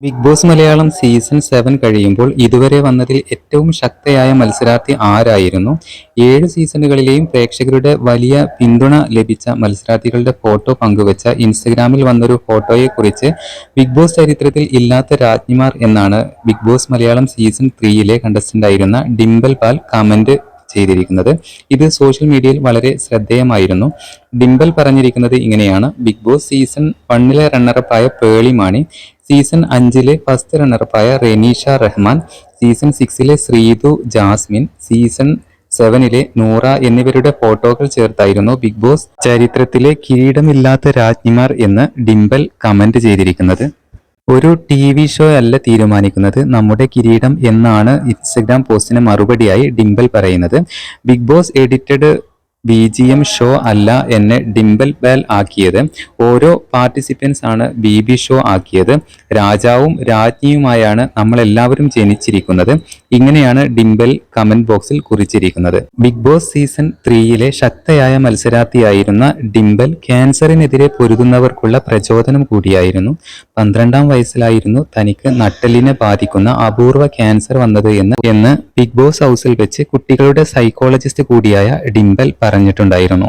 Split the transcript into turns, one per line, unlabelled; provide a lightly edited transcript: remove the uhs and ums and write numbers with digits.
Big Boss Malayalam season 7 കഴിയുമ്പോൾ ഇതുവരെ വന്നതിൽ ഏറ്റവും ശക്തയായ മത്സരാർത്ഥി ആരായിരുന്നു? 7 സീസണുകളിലെയും പ്രേക്ഷകരുടെ വലിയ പിന്തുണ ലഭിച്ച മത്സരാർത്ഥികളുടെ ഫോട്ടോ പങ്കുവച്ച ഇൻസ്റ്റഗ്രാമിൽ വന്നൊരു ഫോട്ടോയെക്കുറിച്ച് ബിഗ് ബോസ് ചരിത്രത്തിൽ ഇല്ലാത്ത രാജ്ഞിമാർ എന്നാണ് ബിഗ് ബോസ് മലയാളം സീസൺ 3യിലെ കണ്ടസ്റ്റന്റായിരുന്ന ഡിംപിൾ പാൽ കമന്റ് ചെയ്തിരിക്കുന്നത്. ഇത് സോഷ്യൽ മീഡിയയിൽ വളരെ ശ്രദ്ധേയമായിരുന്നു. ഡിംപിൾ പറഞ്ഞിരിക്കുന്നത് ഇങ്ങനെയാണ്: ബിഗ് ബോസ് സീസൺ 1ലെ റണ്ണറപ്പായ പേളി മാണി, സീസൺ 5ലെ ഫസ്റ്റ് റണ്ണറപ്പായ റെനീഷ റഹ്മാൻ, സീസൺ 6ലെ ശ്രീതു ജാസ്മിൻ, സീസൺ 7ലെ നൂറ എന്നിവരുടെ ഫോട്ടോകൾ ചേർത്തായിരുന്നു ബിഗ് ബോസ് ചരിത്രത്തിലെ കിരീടമില്ലാത്ത രാജ്ഞിമാർ എന്ന് ഡിംപിൾ കമന്റ് ചെയ്തിരിക്കുന്നത്. ഒരു TV ഷോ അല്ല തീരുമാനിക്കുന്നത് നമ്മുടെ കിരീടം എന്നാണ് ഇൻസ്റ്റഗ്രാം പോസ്റ്റിന് മറുപടിയായി ഡിംപിൾ പറയുന്നത്. Bigg Boss edited BGM show അല്ല എന്നെ ഡിംപിൾ പാൽ ആക്കിയത്. ഓരോ പാർട്ടിസിപ്പൻസ് ആണ് BB ഷോ ആക്കിയത്. രാജാവും രാജ്ഞിയുമായാണ് നമ്മളെല്ലാവരും ജനിച്ചിരിക്കുന്നത്. ഇങ്ങനെയാണ് ഡിംപിൾ കമന്റ് ബോക്സിൽ കുറിച്ചിരിക്കുന്നത്. ബിഗ് ബോസ് സീസൺ 3യിലെ ശക്തയായ മത്സരാർത്ഥിയായിരുന്ന ഡിംപിൾ ക്യാൻസറിനെതിരെ പൊരുതുന്നവർക്കുള്ള പ്രചോദനം കൂടിയായിരുന്നു. 12ാം വയസ്സിലായിരുന്നു തനിക്ക് നട്ടെല്ലിനെ ബാധിക്കുന്ന അപൂർവ ക്യാൻസർ വന്നത് എന്ന് ബിഗ് ബോസ് ഹൗസിൽ വെച്ച് കുട്ടികളുടെ സൈക്കോളജിസ്റ്റ് കൂടിയായ ഡിംപിൾ പറഞ്ഞിട്ടുണ്ടായിരുന്നു.